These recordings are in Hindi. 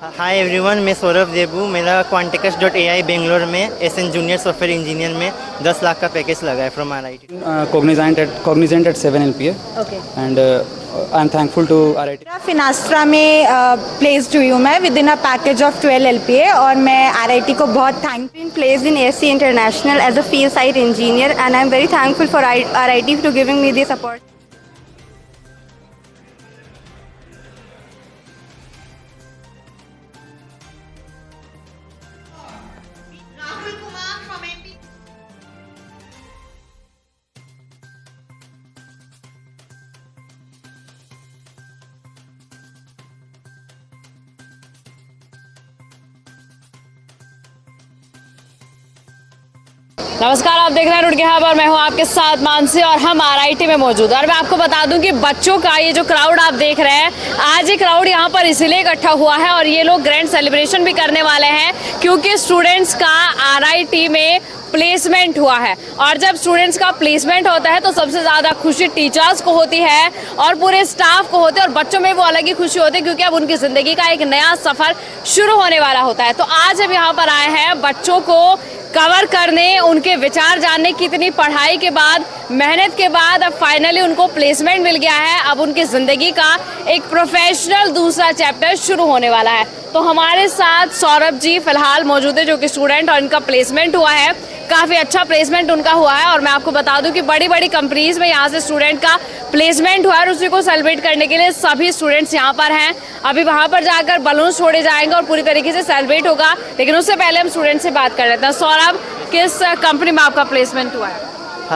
हाय एवरीवन, मैं सौरभ देबू। मेरा quanticus.ai बेंगलोर में एसएन जूनियर सॉफ्टवेयर इंजीनियर में 10 लाख का पैकेज लगा है from RIT. Cognizant at 7 LPA. Okay. And I'm thankful to RIT. फिनास्ट्रा में प्लेस्ड हुई हूँ मैं with in a package of 12 LPA और मैं RIT को बहुत thank placed in AC International as a field site engineer, and I'm very thankful for RIT to giving me the support. नमस्कार, आप देख रहे हैं रुड़की हब और मैं हूं आपके साथ मानसी और हम RIT में मौजूद हैं। और मैं आपको बता दूं कि बच्चों का ये जो क्राउड आप देख रहे हैं, आज ये क्राउड यहाँ पर इसलिए इकट्ठा हुआ है और ये लोग ग्रैंड सेलिब्रेशन भी करने वाले हैं क्योंकि स्टूडेंट्स का RIT में प्लेसमेंट हुआ है। और जब स्टूडेंट्स का प्लेसमेंट होता है तो सबसे ज़्यादा खुशी टीचर्स को होती है और पूरे स्टाफ को होती है और बच्चों में वो अलग ही खुशी होती है क्योंकि अब उनकी ज़िंदगी का एक नया सफ़र शुरू होने वाला होता है। तो आज हम यहाँ पर आए हैं बच्चों को कवर करने, उनके विचार जानने, कितनी पढ़ाई के बाद, मेहनत के बाद अब फाइनली उनको प्लेसमेंट मिल गया है। अब उनकी ज़िंदगी का एक प्रोफेशनल दूसरा चैप्टर शुरू होने वाला है। तो हमारे साथ सौरभ जी फ़िलहाल मौजूद है जो कि स्टूडेंट और इनका प्लेसमेंट हुआ है। काफ़ी अच्छा प्लेसमेंट उनका हुआ है और मैं आपको बता दूं कि बड़ी बड़ी कंपनीज़ में यहाँ से स्टूडेंट का प्लेसमेंट हुआ है और उसी को सेलिब्रेट करने के लिए सभी स्टूडेंट्स यहाँ पर हैं। अभी वहाँ पर जाकर बलून छोड़े जाएंगे और पूरी तरीके से सेलिब्रेट होगा, लेकिन उससे पहले हम स्टूडेंट से बात कर लेते हैं। सौरभ, किस कंपनी में आपका प्लेसमेंट हुआ है?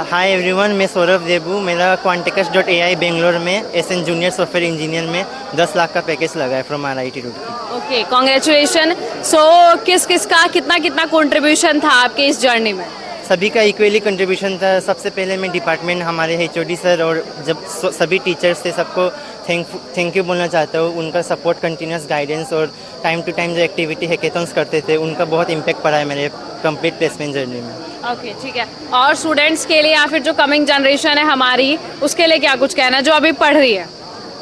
हाय एवरीवन, मैं सौरभ देबू। मेरा quanticus.ai बेंगलोर में एसएन जूनियर सॉफ्टवेयर इंजीनियर में 10 लाख का पैकेज लगा है from RIT Roorkee. Okay, congratulation. So किस किस का कितना कितना कंट्रीब्यूशन था आपके इस जर्नी में? सभी का इक्वली कंट्रीब्यूशन था। सबसे पहले मैं डिपार्टमेंट, हमारे HOD सर और जब सभी टीचर्स थे सबको थैंक यू बोलना चाहता हूँ। उनका सपोर्ट, कंटिन्यूस गाइडेंस और टाइम टू टाइम जो एक्टिविटी हैकेथॉन्स करते थे उनका बहुत इम्पैक्ट पड़ा है मेरे कंप्लीट प्लेसमेंट जर्नी में. ओके, ठीक है। और स्टूडेंट्स के लिए या फिर जो कमिंग जनरेशन है हमारी, उसके लिए क्या कुछ कहना है जो अभी पढ़ रही है?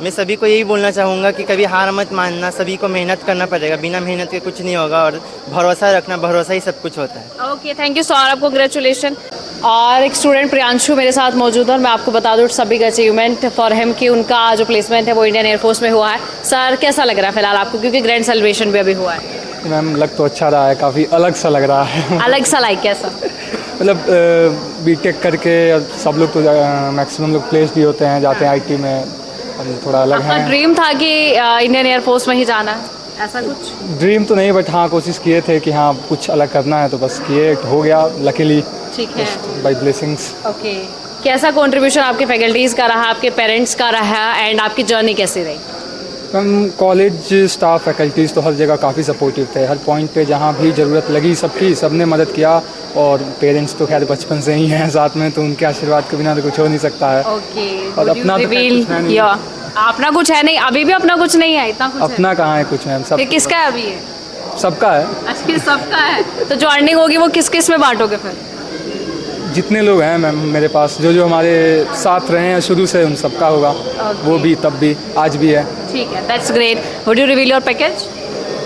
मैं सभी को यही बोलना चाहूँगा कि कभी हार मत मानना, सभी को मेहनत करना पड़ेगा, बिना मेहनत के कुछ नहीं होगा और भरोसा रखना, भरोसा ही सब कुछ होता है. Okay, thank you Saurabh, congratulation. और एक स्टूडेंट प्रियांशु मेरे साथ मौजूद है और मैं आपको बता दूँ सभी का अचीवमेंट फॉर हिम कि उनका जो प्लेसमेंट है वो इंडियन एयरफोर्स में हुआ है। सर, कैसा लग रहा है फिलहाल आपको, क्योंकि ग्रैंड सेलिब्रेशन भी अभी हुआ है? मैम, लग तो अच्छा रहा है, काफ़ी अलग सा लग रहा है. अलग सा लाइक कैसा? मतलब बीटेक करके सब लोग तो मैक्सिमम लोग प्लेस भी होते हैं, जाते हैं IT में, थोड़ा अलग है. आपका ड्रीम था कि इंडियन एयरफोर्स में ही जाना है, ऐसा कुछ? ड्रीम तो नहीं, बट हाँ कोशिश किए थे कि हाँ कुछ अलग करना है, तो बस किए, हो गया लकीली. ठीक है, बाय ब्लेसिंग्स. ओके, कैसा कंट्रीब्यूशन आपके फैकल्टीज़ का रहा, आपके पेरेंट्स का रहा एंड आपकी जर्नी कैसी रही? मैम, कॉलेज स्टाफ, फैकल्टीज़ तो हर जगह काफ़ी सपोर्टिव थे, हर पॉइंट पे जहाँ भी ज़रूरत लगी सबकी, सबने मदद किया. और पेरेंट्स तो खैर बचपन से ही हैं साथ में, तो उनके आशीर्वाद के बिना तो कुछ हो नहीं सकता है. ओके, और अपना तो कुछ है नहीं. अपना कुछ है नहीं, अभी भी अपना कुछ नहीं है, इतना कुछ अपना कहाँ है कुछ मैम, सब फिर किसका है अभी ये? सबका है. अच्छा, ये सबका है, तो जो अर्निंग होगी वो किस किस में बांटोगे फिर? जितने लोग हैं मैम मेरे पास, जो हमारे साथ रहे हैं शुरू से, उन सबका होगा. वो भी, तब भी, आज भी है. ठीक है, that's great. Would you reveal your package?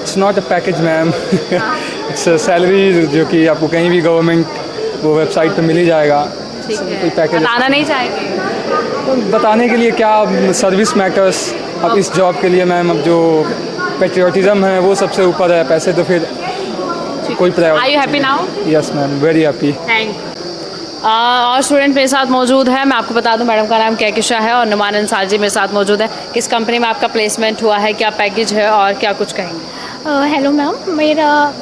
It's not a package ma'am, it's salary जो कि आपको कहीं भी गवर्नमेंट वो वेबसाइट पे मिल ही जाएगा. ठीक है, कोई पैकेज बताना नहीं चाहेंगे? तो बताने के लिए क्या, सर्विस मैटर्स. अब इस जॉब के लिए मैम, अब जो पेट्रियोटिज्म है वो सबसे ऊपर है, पैसे तो फिर कोई priority. Are you happy now? Yes ma'am, very happy. Thank you. और स्टूडेंट मेरे साथ मौजूद है, मैं आपको बता दूं मैडम का नाम कैकिशा है और नुमान अंसार जी मेरे साथ मौजूद है। किस कंपनी में आपका प्लेसमेंट हुआ है, क्या पैकेज है और क्या कुछ कहेंगे? हेलो मैम,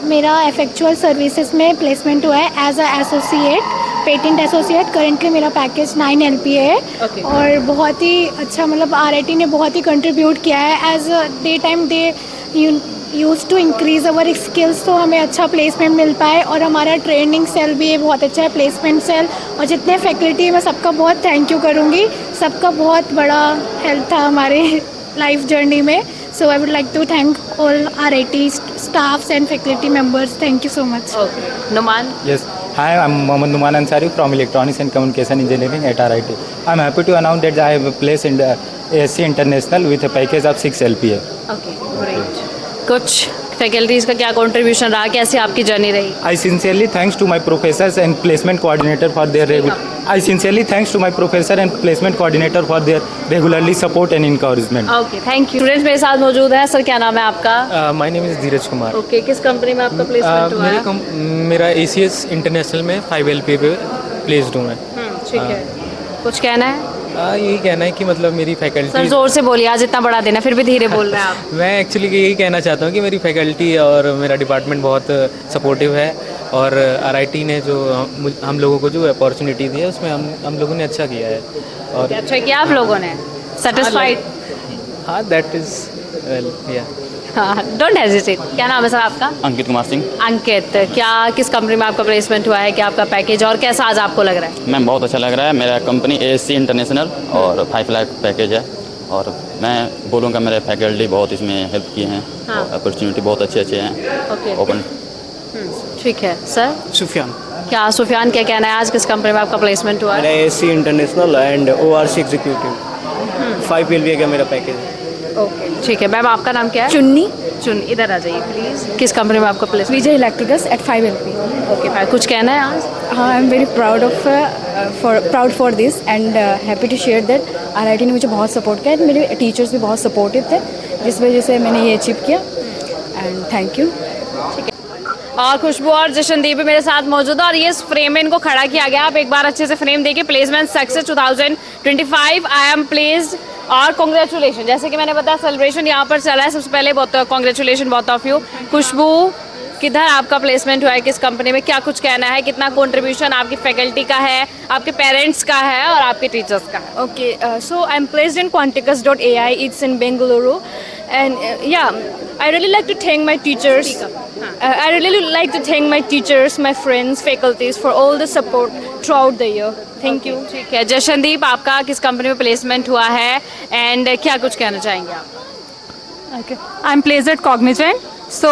मेरा इफेक्चुअल सर्विसेज में प्लेसमेंट हुआ है as a associate, patent associate. Currently मेरा पैकेज 9 LPA है. Okay. और बहुत ही अच्छा, मतलब RIT ने बहुत ही कंट्रीब्यूट किया है. As day time they use to increase our skills, तो हमें अच्छा प्लेसमेंट मिल पाए. और हमारा ट्रेनिंग सेल भी है बहुत अच्छा है, प्लेसमेंट सेल. और जितने फैकल्टी, मैं सबका बहुत थैंक यू करूँगी, सबका बहुत बड़ा हेल्प था हमारे लाइफ जर्नी में. So I would like to thank all RIT staffs and faculty members. Thank you so much. Okay. Numan? Yes. Hi, I'm Mohammad Numan Ansari from Electronics and Communication Engineering at RIT. I'm happy to announce that I have a place in the ASC International with a package of 6 LPA. Okay, great. कुछ फैकल्टीज़ का क्या कंट्रीब्यूशन रहा, कैसी आपकी जर्नी रही? I sincerely thanks to my professors and placement coordinator for their regularly support and encouragement. Okay, thank you. Students मेरे साथ मौजूद हैं। सर क्या नाम है आपका? My name is Dheeraj Kumar. Okay, किस कंपनी में आपका प्लेसमेंट हुआ है? मेरा ACS इंटरनेशनल में 5 LPA पे प्लेस्ड हूँ मैं। ठीक है, कुछ कहना है? यही कहना है कि मतलब मेरी सर फैकल्टी, जोर से बोलिए, आज इतना बड़ा दिन है फिर भी धीरे बोल रहे हैं आप। मैं एक्चुअली यही कहना चाहता हूँ कि मेरी फैकल्टी और मेरा डिपार्टमेंट बहुत सपोर्टिव है और RIT ने जो हम लोगों को जो अपॉर्चुनिटी दी है उसमें हम लोगों ने अच्छा किया है। और अच्छा किया आप लोगों ने? सेटिस्फाइड? हाँ, दैट इज़ वेल या। हाँ, डोंट हेजिटेट। क्या नाम है सर आपका? अंकित कुमार सिंह। अंकित, क्या किस कंपनी में आपका प्लेसमेंट हुआ है, क्या आपका पैकेज और कैसा आज आपको लग रहा है? मैम बहुत अच्छा लग रहा है। मेरा कंपनी ASC इंटरनेशनल और 5 लाख पैकेज है और मैं बोलूँगा मेरे फैकल्टी बहुत इसमें हेल्प किए हैं। हाँ। अपॉर्चुनिटी बहुत अच्छे हैं। Okay, open. ठीक है। सर सुफियान। क्या सुफियान, क्या कहना है, आज किस कंपनी में आपका प्लेसमेंट हुआ है? मेरा ASC international and ORC executive 5 LPA का मेरा पैकेज है। ओके, ठीक है। मैम आपका नाम क्या है? चुन्नी। चुन, इधर आ जाइए प्लीज़। किस कंपनी में आपका placement? Vijay electricals at 5 LP। Okay, भाई कुछ कहना है आज? हाँ, I am very proud for this and happy to share that RIT ने मुझे बहुत सपोर्ट किया। मेरे टीचर्स भी बहुत सपोर्टिव थे, जिस वजह से मैंने ये अचीव किया एंड थैंक यू। और खुशबू और जशनदीप भी मेरे साथ मौजूद है और ये फ्रेम में इनको खड़ा किया गया। आप एक बार अच्छे से फ्रेम देखिए। Placement success 2025, I am placed और कॉन्ग्रेचुलेशन। जैसे कि मैंने बताया सेलिब्रेशन यहाँ पर चला है। सबसे पहले बहुत कॉन्ग्रेचुलेशन बहुत ऑफ यू। खुशबू, किधर आपका प्लेसमेंट हुआ है, किस कंपनी में, क्या कुछ कहना है, कितना कंट्रीब्यूशन आपकी फैकल्टी का है, आपके पेरेंट्स का है और आपके टीचर्स का है? Okay, so I'm placed in Quanticus.ai. It's in Bengaluru, and I really like to thank my teachers. I really like to thank my teachers, my friends, faculties for all the support throughout the year. Thank you. ठीक है। जशनदीप, आपका किस कंपनी में प्लेसमेंट हुआ है एंड क्या कुछ कहना चाहेंगे आप? Okay, I'm placed at Cognizant. So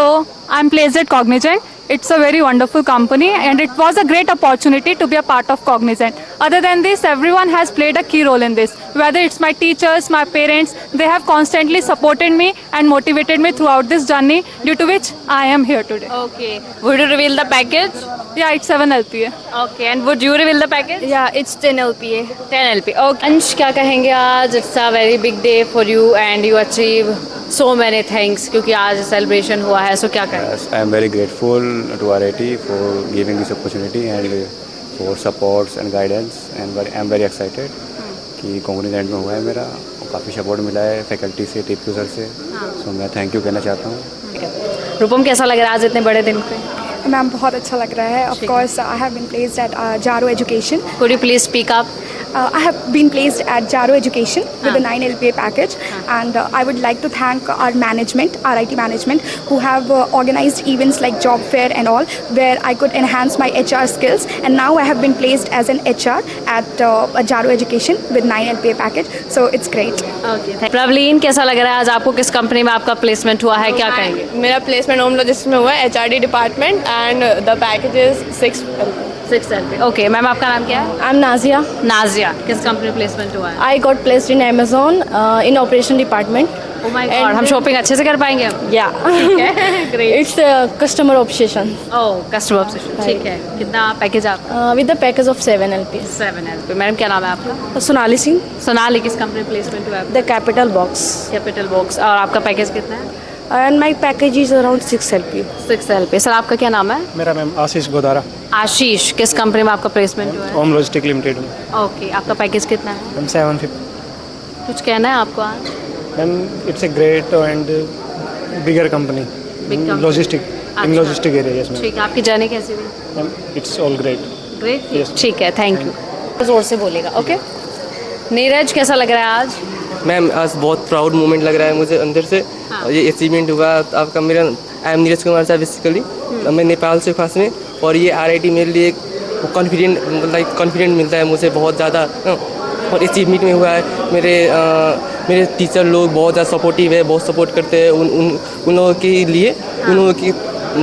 I'm placed at Cognizant. It's a very wonderful company and it was a great opportunity to be a part of Cognizant. Other than this, everyone has played a key role in this. Whether it's my teachers, my parents, they have constantly supported me and motivated me throughout this journey, due to which I am here today. Okay. Would you reveal the package? Yeah, it's 7 LPA. Okay. And would you reveal the package? Yeah, it's 10 LPA. 10 LP. Okay. अंश, क्या कहेंगे आज? It's a very big day for you and you achieve so many things क्योंकि आज सेलिब्रेशन हुआ है, सो क्या कहेंगे? Yes, I am very grateful to RIT for giving this opportunity and for supports and guidance and I am very excited कि कॉन्ग्रेचुलेट में हुआ है मेरा। काफ़ी सपोर्ट मिला है फैकल्टी से, टीचर सर से। सो मैं थैंक यू कहना चाहता हूँ। रूपम, कैसा लग रहा है आज इतने बड़े दिन पे? मैम बहुत अच्छा लग रहा है। Of course I have been placed at Jaro education. Could you please speak up? I have been placed at Jaro Education with a 9 LPA package, and I would like to thank our management, RIT management, who have organized events like job fair and all, where I could enhance my HR skills. And now I have been placed as an HR at Jaro Education with 9 LPA package, so it's great. Okay. प्रवलीन, कैसा लग रहा है आज आपको, किस कंपनी में आपका प्लेसमेंट हुआ है, क्या कहेंगे? मेरा प्लेसमेंट होम लॉजिस्टिक्स में हुआ है, HRD department, and the package is 6 LP. Okay, ma'am आपका नाम क्या है? I'm Nazia. नाजिया, किस कंपनी में प्लेसमेंट हुआ है? I got placed in Amazon in operation department. Oh my God, हम शॉपिंग अच्छे से कर पाएंगे अब? Yeah. Great. It's a customer obsession. Oh, customer obsession. ठीक है। कितना पैकेज आपका? With the package of 7 LPA. 7 LP. Madam क्या नाम है आपका? Sonali Singh. सोनाली, किस कंपनी में प्लेसमेंट हुआ है? The Capital Box. Capital box. और आपका पैकेज कितना है? And my package is around 6 LPA. 6 LP. Sir आपका क्या नाम है? मेरा मैम आशीष गोदारा। आशीष, किस कंपनी में आपका प्लेसमेंट हुआ है? होम लॉजिस्टिक लिमिटेड में। ओके, आपका पैकेज कितना है? मैम 750। कुछ कहना है आपको आज? Ma'am it's a great and bigger company Big company. Logistic in logistic area. Yes ma'am. ठीक है। आपकी जर्नी कैसी हुई? Ma'am it's all great. Great. Yes. ठीक है, थैंक यू। जोर से बोलेगा। ओके। नीरज, कैसा लग रहा है आज? मैम आज बहुत प्राउड मोमेंट लग रहा है मुझे अंदर से। हाँ। ये अचीवमेंट हुआ आपका। मेरा आई एम नीरज कुमार साहब बेसिकली। मैं नेपाल से खास में, और ये RIT मेरे लिए कॉन्फिडेंट मिलता है मुझे बहुत ज़्यादा। और अचीवमेंट में हुआ है। मेरे टीचर लोग बहुत ज़्यादा सपोर्टिव है, बहुत सपोर्ट करते हैं। उन लोगों के लिए, उन लोगों की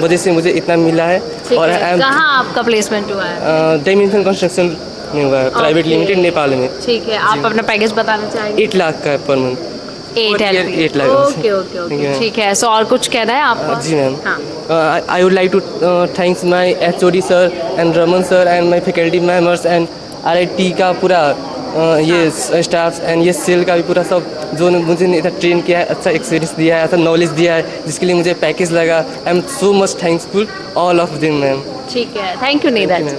वजह से मुझे इतना मिला है। और कहाँ आपका प्लेसमेंट हुआ है? डायमेंशन कंस्ट्रक्शन में हुआ है, प्राइवेट लिमिटेड, नेपाल में। ठीक है। आप अपना पैकेज बताना चाहेंगे? 8 लाख का है पर मंथ। 8 LPA। 8 लगा। ओके ओके ओके, ठीक है। सो और कुछ कहना है आपको? जी मैम, हाँ। I would like to thanks my HOD sir and Raman sir and my faculty members and RIT का पूरा ये स्टाफ एंड ये सेल का भी पूरा सब, जो मुझे इतना ट्रेन किया है, अच्छा एक्सपीरियंस दिया है, अच्छा नॉलेज दिया है, जिसके लिए मुझे पैकेज लगा। I am so much thankful all of them ma'am. ठीक है, थैंक यू नीरज।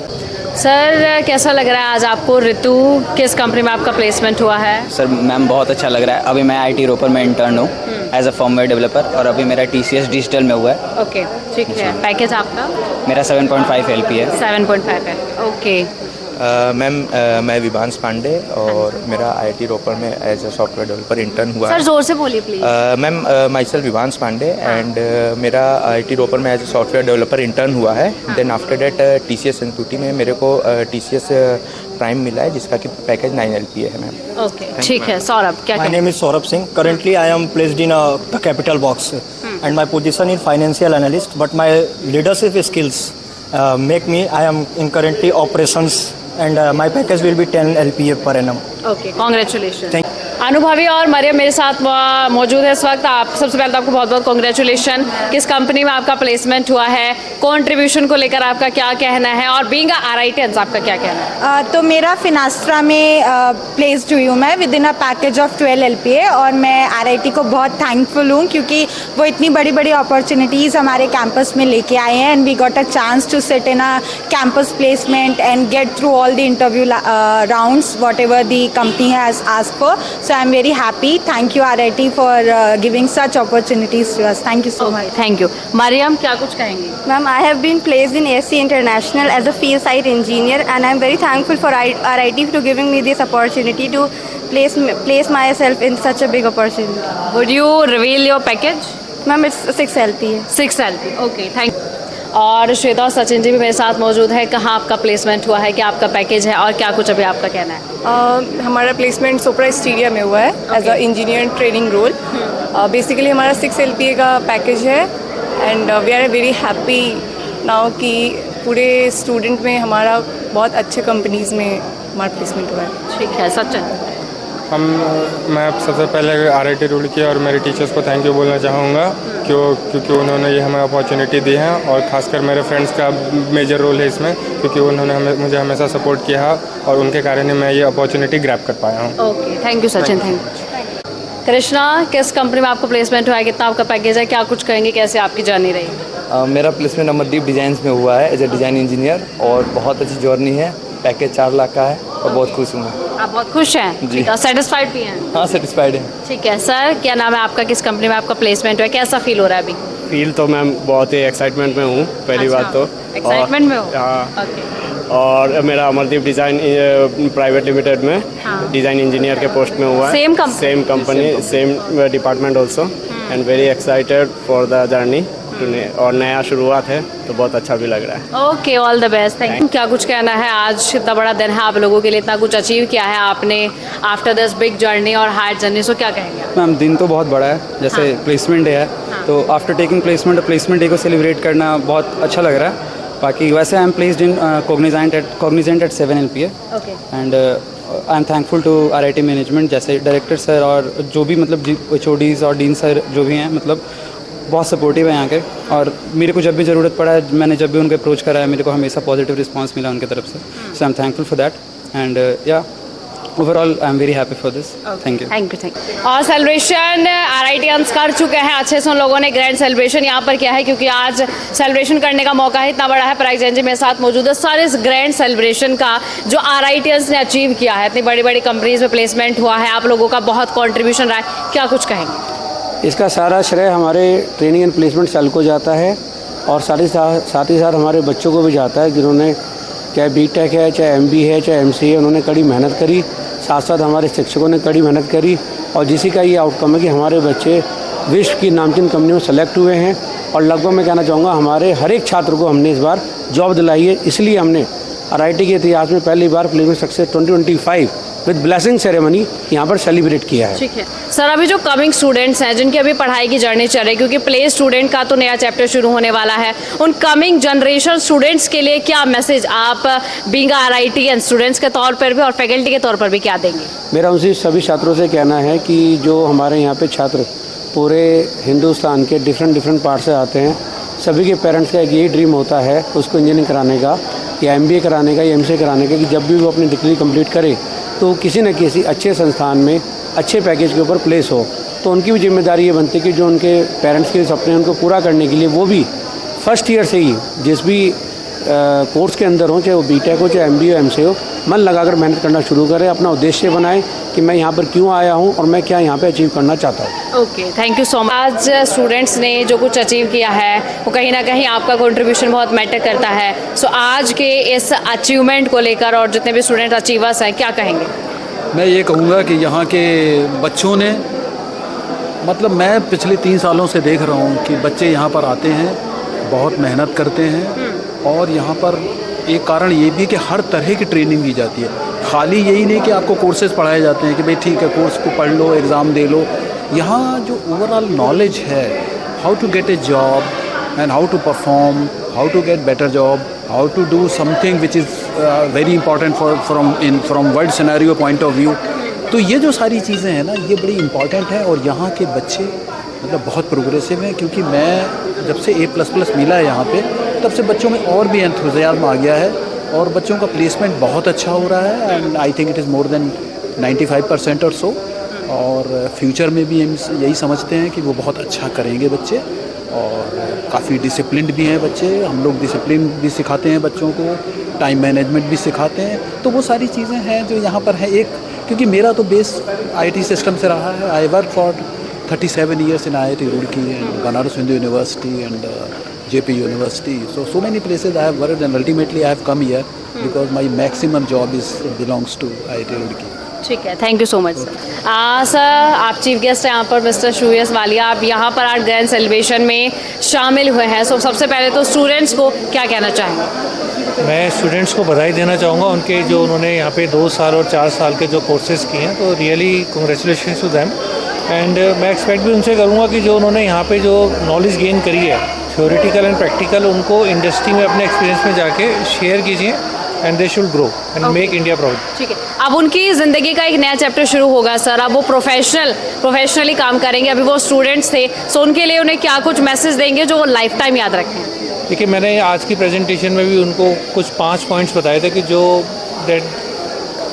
सर कैसा लग रहा है आज आपको? ऋतु किस कंपनी में आपका प्लेसमेंट हुआ है? सर मैम बहुत अच्छा लग रहा है। अभी मैं IT रोपर में इंटर्न हूँ एज अ फॉर्मवेयर डेवलपर, और अभी मेरा TCS डिजिटल में हुआ है। ओके, ठीक है। पैकेज आपका? मेरा 7.5 LPA है। 7.5 है, ओके। मैम मैं विभांश पांडे और मेरा IIT रोपर में as a software developer intern हुआ। सर जोर से बोलिए please. Ma'am my self Vibhansh Pandey and मेरा IIT रोपर में as a software developer intern हुआ है। देन आफ्टर डेट TCS संतुति में मेरे को TCS प्राइम मिला है, जिसका कि पैकेज 9 LPA है मैम। ओके, ठीक है। सौरभ क्या? My name is Saurabh Singh. Currently I am placed in the capital box and my position in financial analyst, but my leadership skills make me I am in currently operations and my package will be 10 LPA per annum. Okay, congratulation. अनुभवी और मरियम मेरे साथ मौजूद है इस वक्त। आप सबसे पहले तो आपको बहुत बहुत कॉन्ग्रेचुलेशन। किस कंपनी में आपका प्लेसमेंट हुआ है, कंट्रीब्यूशन को लेकर आपका क्या कहना है, और बीइंग RITians आपका क्या कहना है? तो मेरा फिनास्ट्रा में प्लेस्ड हुई हूँ मैं with in a package of 12 LPA, और मैं RIT को बहुत थैंकफुल हूँ क्योंकि वो इतनी बड़ी बड़ी अपॉर्चुनिटीज़ हमारे कैंपस में लेके आए हैं and we got a chance to sit in a campus placement and get through all the interview rounds whatever the company has asked for. So I'm very happy. Thank you RIT for giving such opportunities to us. Thank you so much. Thank you. Mariam क्या कुछ कहेंगी? Ma'am, I have been placed in AC International as a field site engineer, and I'm very thankful for RIT to giving me this opportunity to place myself in such a big opportunity. Would you reveal your package? Ma'am, it's 6 LPA. 6 LPA. Okay, thank you. और श्वेता और सचिन जी भी मेरे साथ मौजूद है। कहाँ आपका प्लेसमेंट हुआ है, क्या आपका पैकेज है, और क्या कुछ अभी आपका कहना है? हमारा प्लेसमेंट सोप्रा स्टीडिया में हुआ है as a engineer training role. Basically हमारा 6 LPA का पैकेज है and we are very happy now कि पूरे स्टूडेंट में हमारा बहुत अच्छे कंपनीज़ में हमारा प्लेसमेंट हुआ है। ठीक है। सचिन? मैं सबसे पहले RIT रूल किया और मेरे टीचर्स को थैंक यू बोलना चाहूँगा क्योंकि उन्होंने ये हमें अपॉर्चुनिटी दी है, और ख़ासकर मेरे फ्रेंड्स का मेजर रोल है इसमें, क्योंकि उन्होंने मुझे हमेशा सपोर्ट किया है और उनके कारण ही मैं ये अपॉर्चुनिटी ग्रैब कर पाया हूँ। Okay, thank you Sachin. Thank you. Krishna, किस कंपनी में आपका प्लेसमेंट हुआ है, कितना आपका पैकेज है, क्या कुछ कहेंगे, कैसे आपकी जर्नी रही? मेरा प्लेसमेंट अमरदीप डिज़ाइंस में हुआ है एज ए डिज़ाइन इंजीनियर, और बहुत अच्छी जर्नी है। पैकेज 4 लाख का है और बहुत खुश हूँ मैं। आप बहुत खुश हैं जी? सेटिस्फाइड भी हैं? हाँ, सेटिस्फाइड है। ठीक है। सर क्या नाम है आपका, किस कंपनी में आपका प्लेसमेंट हुआ है, कैसा फील हो रहा है अभी? फील तो मैम बहुत ही एक्साइटमेंट में हूँ पहली बात तो। एक्साइटमेंट में हो? हाँ। और मेरा अमरदीप डिज़ाइन प्राइवेट लिमिटेड में डिज़ाइन इंजीनियर के पोस्ट में हुआ है। Same company, same department also, and very excited for the journey, और नया शुरुआत है तो बहुत अच्छा भी लग रहा है। Okay, all the best. Thank you. क्या कुछ कहना है? आज इतना बड़ा दिन है आप लोगों के लिए, इतना कुछ अचीव किया है आपने आफ्टर दिस बिग जर्नी और हार्ड जर्नी, सो क्या कहेंगे? मैम, दिन तो बहुत बड़ा है, जैसे प्लेसमेंट डे है, तो आफ्टर टेकिंग प्लेसमेंट डे को सेलिब्रेट करना बहुत अच्छा लग रहा है। बाकी वैसे I am placed in Cognizant at 7 LPA, and I am thankful to RIT management, जैसे डायरेक्टर सर और जो भी मतलब HODs और डीन सर जो भी हैं, मतलब बहुत सपोर्टिव है यहाँ के, और मेरे को जब भी ज़रूरत पड़ा है, मैंने जब भी उनको अप्रोच करा है, मेरे को हमेशा पॉजिटिव रिस्पांस मिला उनकी तरफ से। So I am thankful for that, and yeah overall I am very happy for this. Thank you. Thank you. और सेलिब्रेशन RITians कर चुके हैं अच्छे से, उन लोगों ने ग्रैंड सेलिब्रेशन यहाँ पर किया है, क्योंकि आज सेलिब्रेशन करने का मौका है, इतना बड़ा है। पराग जैन जी मेरे साथ मौजूद है। सर, इस ग्रैंड सेलिब्रेशन का जो RITians ने अचीव किया है, इतनी बड़ी बड़ी कंपनीज में प्लेसमेंट हुआ है, आप लोगों का बहुत कॉन्ट्रीब्यूशन रहा है, क्या कुछ कहेंगे? इसका सारा श्रेय हमारे ट्रेनिंग एंड प्लेसमेंट सेल को जाता है, और साथ ही साथ हमारे बच्चों को भी जाता है, जिन्होंने चाहे BTech है, चाहे MB है, चाहे MC है, उन्होंने कड़ी मेहनत करी। साथ साथ हमारे शिक्षकों ने कड़ी मेहनत करी, और जिसी का ये आउटकम है कि हमारे बच्चे विश्व की नामचीन कंपनियों में सेलेक्ट हुए हैं, और लगभग मैं कहना चाहूँगा हमारे हर एक छात्र को हमने इस बार जॉब दिलाई है। इसलिए हमने RIT के इतिहास में पहली बार placement success 2025 with blessing ceremony यहाँ पर सेलिब्रेट किया है। ठीक है। सर अभी जो कमिंग स्टूडेंट्स हैं जिनकी अभी पढ़ाई की जर्नी चल रही है, क्योंकि प्ले स्टूडेंट का तो नया चैप्टर शुरू होने वाला है, उन कमिंग जनरेशन स्टूडेंट्स के लिए क्या मैसेज आप बीइंग RIT एंड स्टूडेंट्स के तौर पर भी और फैकल्टी के तौर पर भी क्या देंगे? मेरा उनसे सभी छात्रों से कहना है कि जो हमारे यहाँ पे छात्र पूरे हिंदुस्तान के डिफरेंट पार्ट से आते हैं, सभी के पेरेंट्स का एक यही ड्रीम होता है उसको इंजीनियरिंग कराने का या MBA कराने का या MCA कराने का, कि जब भी वो अपनी डिग्री कंप्लीट करे तो किसी न किसी अच्छे संस्थान में अच्छे पैकेज के ऊपर प्लेस हो। तो उनकी भी जिम्मेदारी ये बनती है कि जो उनके पेरेंट्स के सपने उनको पूरा करने के लिए वो भी फर्स्ट ईयर से ही जिस भी कोर्स के अंदर हो, चाहे वो BTech हो, चाहे MBA हो, MCA हो, मन लगाकर मेहनत करना शुरू करें, अपना उद्देश्य बनाएं कि मैं यहाँ पर क्यों आया हूँ और मैं क्या यहाँ पे अचीव करना चाहता हूँ। Okay, thank you so much. आज स्टूडेंट्स ने जो कुछ अचीव किया है वो कहीं ना कहीं आपका कंट्रीब्यूशन बहुत मैटर करता है। सो आज के इस अचीवमेंट को लेकर और जितने भी स्टूडेंट अचीवर्स हैं, क्या कहेंगे? मैं ये कहूँगा कि यहाँ के बच्चों ने, मतलब मैं पिछले 3 सालों से देख रहा हूँ कि बच्चे यहाँ पर आते हैं, बहुत मेहनत करते हैं, और यहाँ पर एक कारण ये भी कि हर तरह की ट्रेनिंग दी जाती है। खाली यही नहीं कि आपको कोर्सेज पढ़ाए जाते हैं कि भाई ठीक है कोर्स को पढ़ लो, एग्ज़ाम दे लो। यहाँ जो ओवरऑल नॉलेज है, how to get a job and how to perform, how to get better job, how to do something which is very important from world scenario point of view. तो ये जो सारी चीज़ें हैं ना, ये बड़ी इंपॉर्टेंट है। और यहाँ के बच्चे मतलब बहुत प्रोग्रेसिव हैं, क्योंकि मैं जब से A++ मिला है यहाँ पे, तब से बच्चों में और भी एंथुसियाज्म आ गया है और बच्चों का प्लेसमेंट बहुत अच्छा हो रहा है। And I think it is more than 95% और सो। और फ्यूचर में भी हम यही समझते हैं कि वो बहुत अच्छा करेंगे बच्चे, और काफ़ी डिसिप्लिन्ड भी हैं बच्चे। हम लोग डिसिप्लिन भी सिखाते हैं बच्चों को, टाइम मैनेजमेंट भी सिखाते हैं। तो वो सारी चीज़ें हैं जो यहाँ पर है। एक क्योंकि मेरा तो बेस IT सिस्टम से रहा है। I work for 37 years in IIT Roorkee and Banaras Hindu University and JP University. So many places I have worked, and ultimately I have come here because my maximum job belongs to IIT Roorkee. ठीक है, thank you so much sir. आप चीफ गेस्ट हैं यहाँ पर, मिस्टर श्रेयस वालिया। आप यहाँ पर आज ग्रैंड सेलिब्रेशन में शामिल हुए हैं। सो सबसे पहले तो स्टूडेंट्स को क्या कहना चाहेंगे? मैं स्टूडेंट्स को बधाई देना चाहूँगा उनके जो उन्होंने यहाँ पे 2 साल और 4 साल के जो कोर्सेज़ किए हैं, तो really congratulation to them. And मैं एक्सपेक्ट भी उनसे करूँगा कि जो उन्होंने यहाँ पे जो नॉलेज गेन करी है, थ्योरेटिकल एंड प्रैक्टिकल, उनको इंडस्ट्री में अपने एक्सपीरियंस में जाके शेयर कीजिए and they should grow and make India proud. ठीक है, अब उनकी ज़िंदगी का एक नया चैप्टर शुरू होगा सर। अब वो प्रोफेशनली काम करेंगे। अभी वो स्टूडेंट्स थे, सो उनके लिए उन्हें क्या कुछ मैसेज देंगे जो वो लाइफ टाइम याद रखें? देखिए, मैंने आज की प्रेजेंटेशन में भी उनको कुछ 5 पॉइंट्स बताए थे कि जो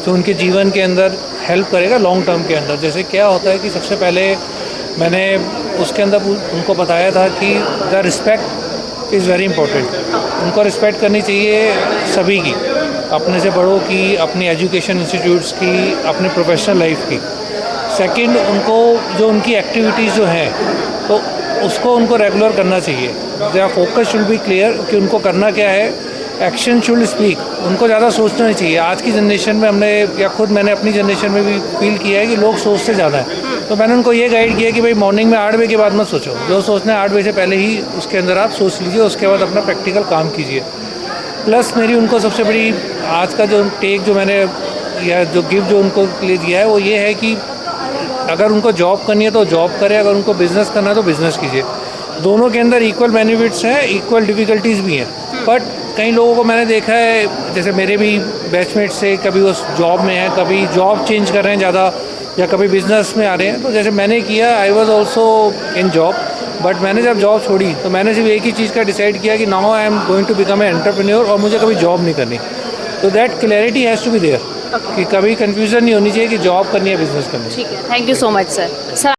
उनके जीवन के अंदर हेल्प करेगा लॉन्ग टर्म के अंदर। जैसे क्या होता है कि सबसे पहले मैंने उसके अंदर उनको बताया था कि the respect is very important. उनको रिस्पेक्ट करनी चाहिए सभी की, अपने से बड़ों की, अपनी एजुकेशन इंस्टीट्यूट्स की, अपने प्रोफेशनल लाइफ की। सेकंड, उनको जो उनकी एक्टिविटीज़ जो हैं तो उसको उनको रेगुलर करना चाहिए। Their focus should be clear कि उनको करना क्या है। Action should speak. उनको ज़्यादा सोचना नहीं चाहिए। आज की जनरेशन में हमने, या खुद मैंने अपनी जनरेशन में भी फील किया है कि लोग सोचते ज़्यादा हैं। तो मैंने उनको ये गाइड किया कि भाई मॉर्निंग में 8 बजे के बाद मत सोचो। जो सोचना है 8 बजे से पहले ही उसके अंदर आप सोच लीजिए, उसके बाद अपना प्रैक्टिकल काम कीजिए। प्लस मेरी उनको सबसे बड़ी आज का जो टेक जो मैंने या जो गिफ्ट जो उनको ले दिया है वो ये है कि अगर उनको जॉब करनी है तो जॉब करें, अगर उनको बिज़नेस करना है तो बिज़नेस कीजिए। दोनों के अंदर इक्वल बेनिफिट्स हैं, इक्वल डिफ़िकल्टीज़ भी हैं। बट कई लोगों को मैंने देखा है, जैसे मेरे भी बैचमेट से, कभी वो जॉब में हैं, कभी जॉब चेंज कर रहे हैं ज़्यादा, या कभी बिज़नेस में आ रहे हैं। तो जैसे मैंने किया, I was also in job, but मैंने जब जॉब छोड़ी तो मैंने सिर्फ एक ही चीज़ का डिसाइड किया कि now I am going to become a entrepreneur, और मुझे कभी जॉब नहीं करनी। तो that clarity has to be there कि कभी कन्फ्यूज़न नहीं होनी चाहिए कि जॉब करनी है बिजनेस करनी है। ठीक है, thank you so much sir.